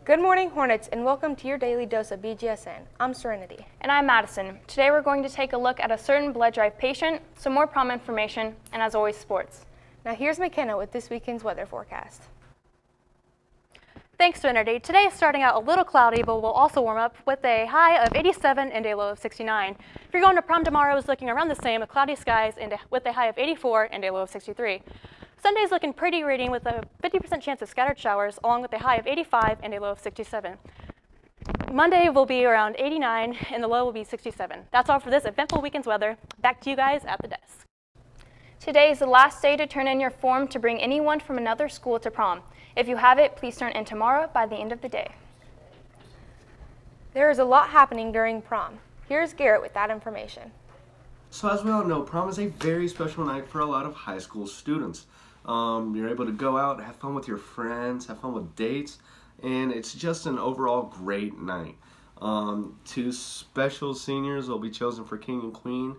Good morning, Hornets, and welcome to your daily dose of Bgsn. I'm Serenity. And I'm Madison. Today we're going to take a look at a certain blood drive patient, some more prom information, and as always, sports. Now here's McKenna with this weekend's weather forecast. Thanks, Serenity. Today is starting out a little cloudy, but will also warm up with a high of 87 and a low of 69. If you're going to prom tomorrow, it's looking around the same with cloudy skies and with a high of 84 and a low of 63. Sunday's looking pretty reading with a 50% chance of scattered showers, along with a high of 85 and a low of 67. Monday will be around 89 and the low will be 67. That's all for this eventful weekend's weather. Back to you guys at the desk. Today is the last day to turn in your form to bring anyone from another school to prom. If you have it, please turn in tomorrow by the end of the day. There is a lot happening during prom. Here's Garrett with that information. So as we all know, prom is a very special night for a lot of high school students. You're able to go out, have fun with your friends, have fun with dates, and it's just an overall great night. Two special seniors will be chosen for King and Queen,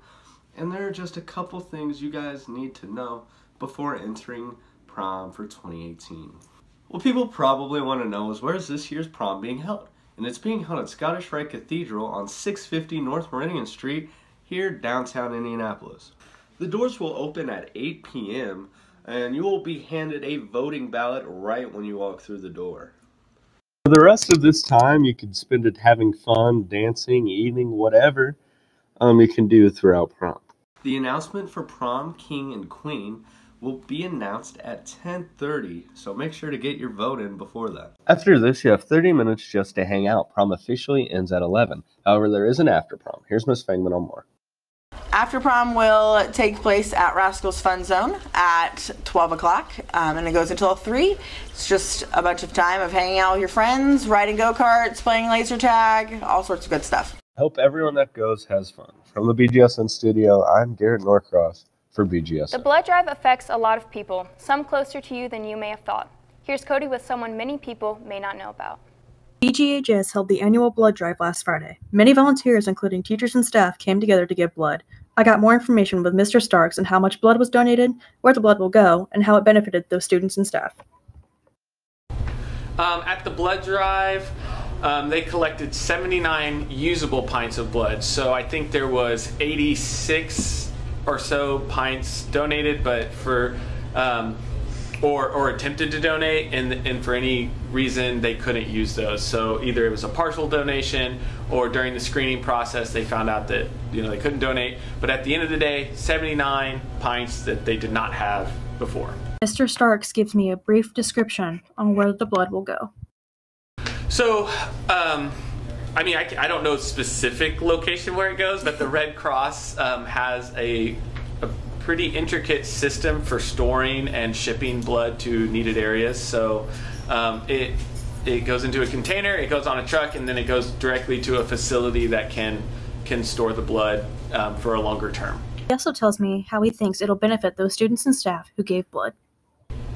and there are just a couple things you guys need to know before entering prom for 2018. What people probably want to know is, where is this year's prom being held? And it's being held at Scottish Rite Cathedral on 650 North Meridian Street here downtown Indianapolis. The doors will open at 8 p.m. and you will be handed a voting ballot right when you walk through the door. For the rest of this time, you can spend it having fun, dancing, eating, whatever you can do throughout prom. The announcement for prom king and queen will be announced at 10:30, so make sure to get your vote in before that. After this, you have 30 minutes just to hang out. Prom officially ends at 11. However, there is an after prom. Here's Ms. Fangman on more. After prom will take place at Rascal's Fun Zone at 12 o'clock, and it goes until 3. It's just a bunch of time of hanging out with your friends, riding go-karts, playing laser tag, all sorts of good stuff. I hope everyone that goes has fun. From the Bgsn studio, I'm Garrett Norcross for Bgsn. The blood drive affects a lot of people, some closer to you than you may have thought. Here's Cody with someone many people may not know about. BGHS held the annual blood drive last Friday. Many volunteers, including teachers and staff, came together to give blood. I got more information with Mr. Starks on how much blood was donated, where the blood will go, and how it benefited those students and staff. At the blood drive, they collected 79 usable pints of blood. So I think there was 86 or so pints donated, but for or attempted to donate, and for any reason they couldn't use those. So either it was a partial donation, or during the screening process they found out that they couldn't donate. But at the end of the day, 79 pints that they did not have before. Mr. Starks gives me a brief description on where the blood will go. So, I mean, I don't know specific location where it goes, but the Red Cross has a pretty intricate system for storing and shipping blood to needed areas. So it goes into a container, it goes on a truck, and then it goes directly to a facility that can store the blood for a longer term. He also tells me how he thinks it'll benefit those students and staff who gave blood.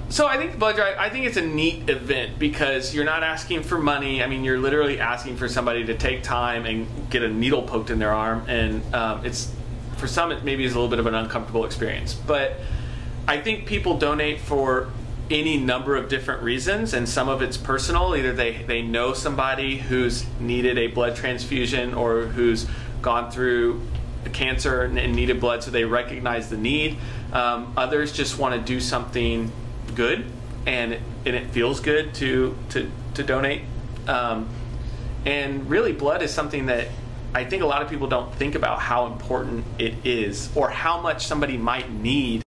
So I think the blood drive, I think it's a neat event because you're not asking for money. I mean, you're literally asking for somebody to take time and get a needle poked in their arm, and it's, for some, it maybe is a little bit of an uncomfortable experience. But I think people donate for any number of different reasons, and some of it's personal. Either they know somebody who's needed a blood transfusion or who's gone through cancer and needed blood, so they recognize the need. Others just want to do something good, and it feels good to donate. And really, blood is something that I think a lot of people don't think about how important it is, or how much somebody might need.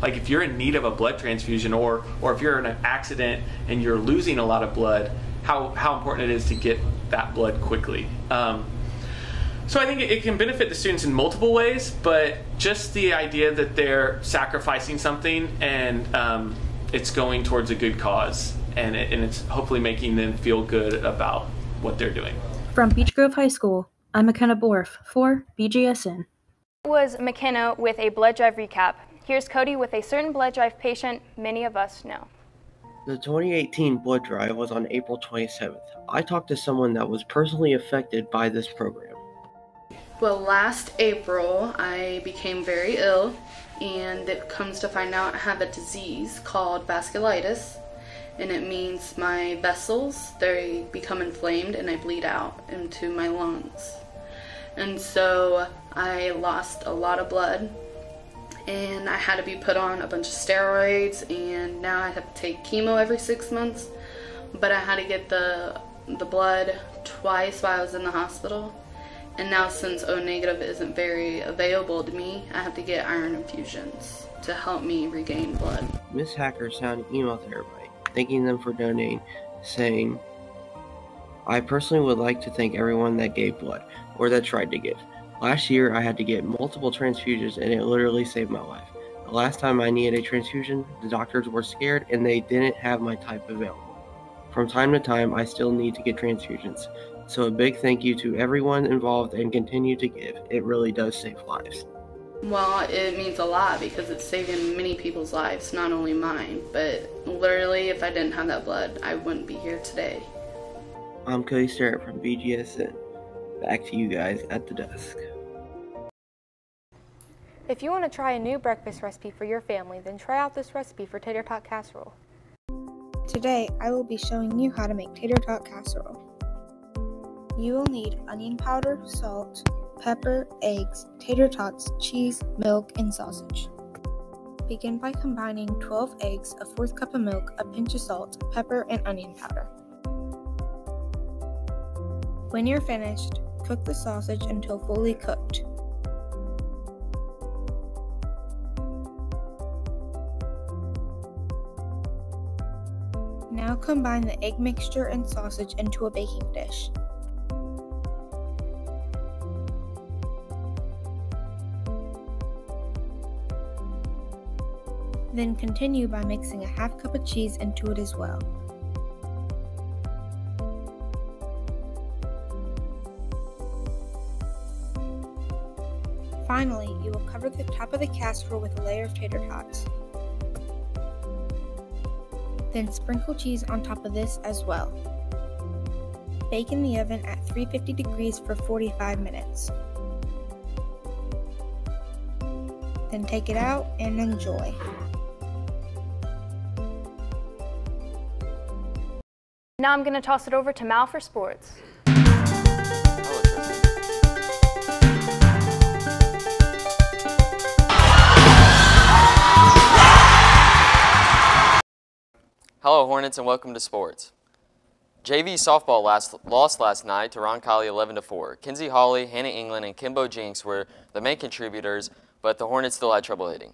Like if you're in need of a blood transfusion, or if you're in an accident and you're losing a lot of blood, how important it is to get that blood quickly. So I think it can benefit the students in multiple ways, but just the idea that they're sacrificing something and it's going towards a good cause, and it's hopefully making them feel good about what they're doing. From Beech Grove High School, I'm McKenna Borf for Bgsn. That was McKenna with a blood drive recap. Here's Cody with a certain blood drive patient many of us know. The 2018 blood drive was on April 27th. I talked to someone that was personally affected by this program. Well, last April, I became very ill, and it comes to find out I have a disease called vasculitis, and it means my vessels, they become inflamed and I bleed out into my lungs. And so I lost a lot of blood, and I had to be put on a bunch of steroids, and now I have to take chemo every 6 months. But I had to get the blood twice while I was in the hospital. And now, since O negative isn't very available to me, I have to get iron infusions to help me regain blood. Miss Hacker sent an email to everybody, thanking them for donating, saying, "I personally would like to thank everyone that gave blood, or that tried to give. Last year, I had to get multiple transfusions, and it literally saved my life. The last time I needed a transfusion, the doctors were scared, and they didn't have my type available. From time to time, I still need to get transfusions. So a big thank you to everyone involved, and continue to give. It really does save lives." Well, it means a lot because it's saving many people's lives, not only mine, but literally if I didn't have that blood, I wouldn't be here today. I'm Cody Sterrett from Bgsn. Back to you guys at the desk. If you want to try a new breakfast recipe for your family, then try out this recipe for tater tot casserole. Today, I will be showing you how to make tater tot casserole. You will need onion powder, salt, pepper, eggs, tater tots, cheese, milk, and sausage. Begin by combining 12 eggs, a 1/4 cup of milk, a pinch of salt, pepper, and onion powder. When you're finished, cook the sausage until fully cooked. Now combine the egg mixture and sausage into a baking dish. Then continue by mixing a 1/2 cup of cheese into it as well. Finally, you will cover the top of the casserole with a layer of tater tots. Then sprinkle cheese on top of this as well. Bake in the oven at 350 degrees for 45 minutes. Then take it out and enjoy. Now I'm going to toss it over to Mal for sports. Hello Hornets and welcome to sports. JV softball lost last night to Roncalli 11-4. Kinsey Hawley, Hannah England, and Kimbo Jinks were the main contributors, but the Hornets still had trouble hitting.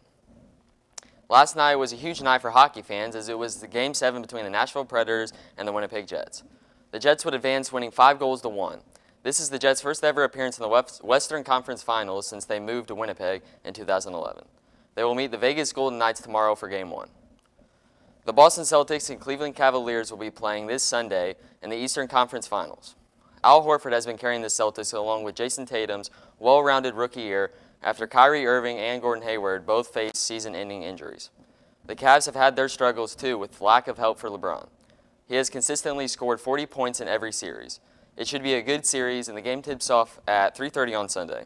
Last night was a huge night for hockey fans as it was the Game 7 between the Nashville Predators and the Winnipeg Jets. The Jets would advance, winning 5-1. This is the Jets' first ever appearance in the Western Conference Finals since they moved to Winnipeg in 2011. They will meet the Vegas Golden Knights tomorrow for Game 1. The Boston Celtics and Cleveland Cavaliers will be playing this Sunday in the Eastern Conference Finals. Al Horford has been carrying the Celtics along with Jason Tatum's well-rounded rookie year after Kyrie Irving and Gordon Hayward both faced season-ending injuries. The Cavs have had their struggles too with lack of help for LeBron. He has consistently scored 40 points in every series. It should be a good series, and the game tips off at 3:30 on Sunday.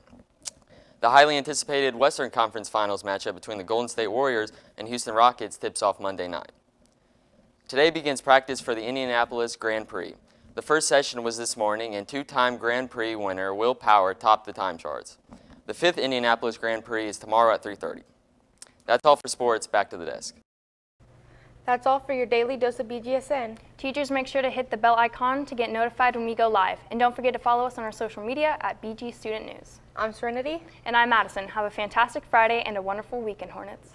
The highly anticipated Western Conference Finals matchup between the Golden State Warriors and Houston Rockets tips off Monday night. Today begins practice for the Indianapolis Grand Prix. The first session was this morning, and two-time Grand Prix winner Will Power topped the time charts. The 5th Indianapolis Grand Prix is tomorrow at 3:30. That's all for sports. Back to the desk. That's all for your daily dose of BGSN. Teachers, make sure to hit the bell icon to get notified when we go live. And don't forget to follow us on our social media at BG Student News. I'm Serenity. And I'm Madison. Have a fantastic Friday and a wonderful weekend, Hornets.